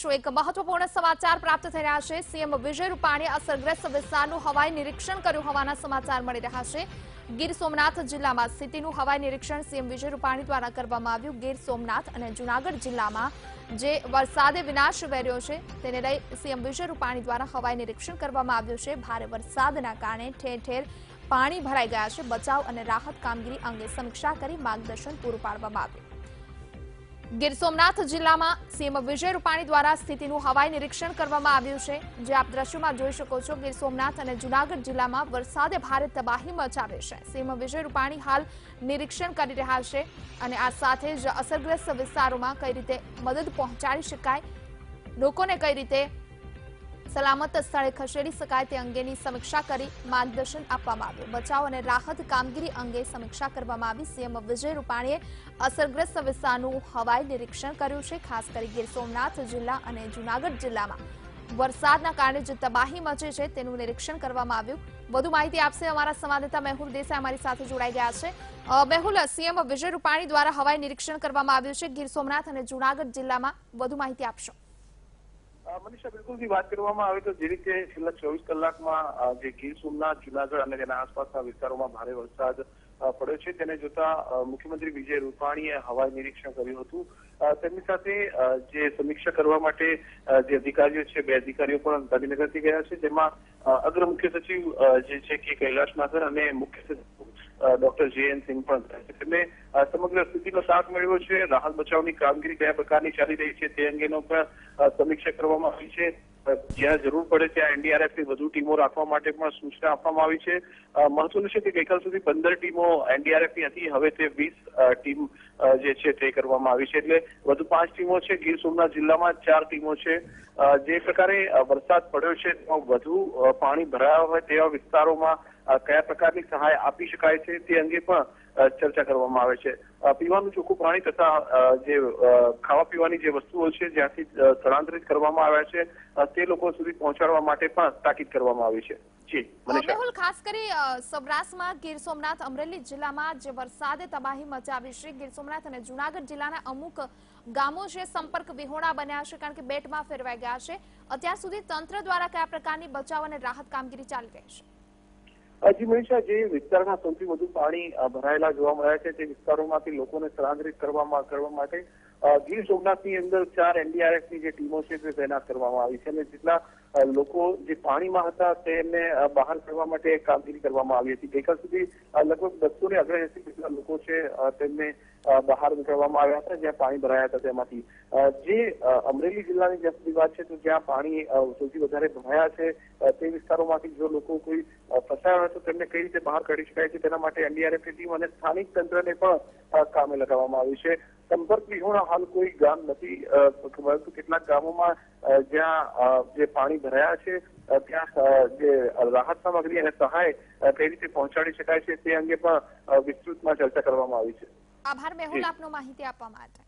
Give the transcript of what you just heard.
કરીશું। એક મહત્વપૂર્ણ સમાચાર પ્રાપ્ત થઈ રહ્યા છે। સીએમ વિજય રૂપાણીએ અસરગ્રસ્ત વિસ્તારનું હવાઈ નિરીક્ષણ કર્યું હોવાના સમાચાર મળી રહ્યા છે। ગીર સોમનાથ જિલ્લામાં સ્થિતિનું હવાઈ નિરીક્ષણ સીએમ વિજય રૂપાણી દ્વારા કરવામાં આવ્યું। ગીર સોમનાથ અને જૂનાગઢ જિલ્લામાં જે વરસાદે વિનાશ વેર્યો છે તેને લઈ સીએમ વિજય રૂપાણી દ્વારા હવાઈ નિરીક્ષણ કરવામાં આવ્યું છે। ભારે વરસાદના કારણે ઠેર ઠેર પાણી ભરાઈ ગયા છે। બચાવ અને રાહત કામગીરી અંગે સમીક્ષા કરી માર્ગદર્શન પૂરું પાડવામાં આવ્યું। ગીર સોમનાથ જિલ્લામાં સીએમ વિજય રૂપાણી દ્વારા સ્થિતિનું હવાઈ નિરીક્ષણ કરવામાં આવ્યું છે। જે આપ દ્રશ્યોમાં જોઈ શકો છો, ગીર સોમનાથ અને જૂનાગઢ જિલ્લામાં વરસાદે ભારે તબાહી મચાવી છે। સીએમ વિજય રૂપાણી હાલ નિરીક્ષણ કરી રહ્યા છે અને આ સાથે જ અસરગ્રસ્ત વિસ્તારોમાં કઈ રીતે મદદ પહોંચાડી શકાય, લોકોને કઈ રીતે સલામત સ્થળે ખસેડી શકાય તે અંગેની સમીક્ષા કરી માર્ગદર્શન આપવામાં આવ્યું। બચાવ અને રાહત કામગીરી અંગે સમીક્ષા કરવામાં આવી। સીએમ વિજય રૂપાણીએ અસરગ્રસ્ત વિસ્તારનું હવાઈ નિરીક્ષણ કર્યું છે। ખાસ કરી ગીર સોમનાથ જિલ્લા અને જૂનાગઢ જિલ્લામાં વરસાદના કારણે જે તબાહી મચી છે તેનું નિરીક્ષણ કરવામાં આવ્યું। વધુ માહિતી આપશે અમારા સંવાદદાતા મેહુલ દેસાઈ અમારી સાથે જોડાઈ ગયા છે। મેહુલ, સીએમ વિજય રૂપાણી દ્વારા હવાઈ નિરીક્ષણ કરવામાં આવ્યું છે ગીર સોમનાથ અને જૂનાગઢ જિલ્લામાં, વધુ માહિતી આપશો। મનીષા, બિલકુલથી વાત કરવામાં આવે તો જે રીતે છેલ્લા 24 કલાકમાં જે ગીર સોમનાથ, જૂનાગઢ અને તેના આસપાસના વિસ્તારોમાં ભારે વરસાદ પડ્યો છે તેને જોતા મુખ્યમંત્રી વિજય રૂપાણીએ હવાઈ નિરીક્ષણ કર્યું હતું। તેમની સાથે જે સમીક્ષા કરવા માટે જે અધિકારીઓ છે, 2 અધિકારીઓ પણ ગાંધીનગરથી ગયા છે, જેમાં અગ્ર મુખ્ય સચિવ જે છે કે કૈલાશ નાથર અને મુખ્ય સચિવ ડોક્ટર જે.એન. સિંહ પણ તેમને સમગ્ર સ્થિતિનો તાગ મેળવ્યો છે। રાહત બચાવની કામગીરી કયા પ્રકારની ચાલી રહી છે તે અંગેનો પણ સમીક્ષા કરવામાં આવી છે। જ્યાં જરૂર પડે ત્યાં એનડીઆરએફની વધુ ટીમો રાખવા માટે પણ સૂચના આપવામાં આવી છે। મહત્વનું છે કે ગઈકાલ સુધી 15 ટીમો એનડીઆરએફની હતી, હવે તે 20 ટીમ જે છે તે કરવામાં આવી છે, એટલે વધુ 5 ટીમો છે। ગીર સોમનાથ જિલ્લામાં 4 ટીમો છે। જે પ્રકારે વરસાદ પડ્યો છે તેમાં વધુ પાણી ભરાયા હોય તેવા વિસ્તારોમાં કયા પ્રકારની સહાય આપી શકાય છે તે અંગે પણ ચર્ચા કરવામાં આવે છે। પીવાનું ચોખ્ખું પાણી તથા જે ખાવા પીવાની જે વસ્તુઓ છે જ્યાંથી સ્થળાંતરિત કરવામાં આવ્યા છે તે લોકો સુધી પહોંચાડવા માટે પણ તાકીદ કરવામાં આવી છે। જી મનીષા, મેહુલ, ખાસ કરી સૌરાષ્ટ્રમાં ગીર સોમનાથ, અમરેલી જિલ્લામાં જે વરસાદે તબાહી મચાવી છે, ગીર સોમનાથ અને જૂનાગઢ જિલ્લાના અમુક ગામો છે સંપર્ક વિહોણા બન્યા છે કારણ કે બેટમાં ફેરવાઈ ગયા છે। અત્યાર સુધી તંત્ર દ્વારા કયા પ્રકારની બચાવ અને રાહત કામગીરી ચાલી રહી છે? જી મનીષા, જે વિસ્તારમાં સૌથી વધુ પાણી ભરાયેલા જોવા મળ્યા છે તે વિસ્તારોમાંથી લોકોને સ્થળાંતરિત કરવા માટે ગીર સોમનાથની અંદર 4 એનડીઆરએફની જે ટીમો છે તે તૈનાત કરવામાં આવી છે અને જેટલા લોકો જે પાણીમાં હતા તેમને બહાર કાઢવા માટે કામગીરી કરવામાં આવી હતી। ગઈકાલ સુધી લગભગ 280 જેટલા લોકો છે તેમને બહાર નીકળવામાં આવ્યા હતા જ્યાં પાણી ભરાયા હતા તેમાંથી। જે અમરેલી જિલ્લાની જ્યાં સુધી વાત છે તો જ્યાં પાણી સૌથી વધારે ભરાયા છે તે વિસ્તારોમાંથી જો લોકો કોઈ ફસાયા હોય તો તેમને કઈ રીતે બહાર કાઢી શકાય છે તેના માટે એનડીઆરએફની ટીમ અને સ્થાનિક તંત્રને પણ કામે લગાવવામાં આવ્યું છે। સંપર્ક વિહોણા હાલ કોઈ ગામ નથી, પરંતુ કેટલાક ગામોમાં જ્યાં જે પાણી ભરાયા છે ત્યાં જે રાહત સામગ્રી અને સહાય કઈ રીતે પહોંચાડી શકાય છે તે અંગે પણ વિસ્તૃતમાં ચર્ચા કરવામાં આવી છે। આભાર મેહુલ આપનો માહિતી આપવા માટે।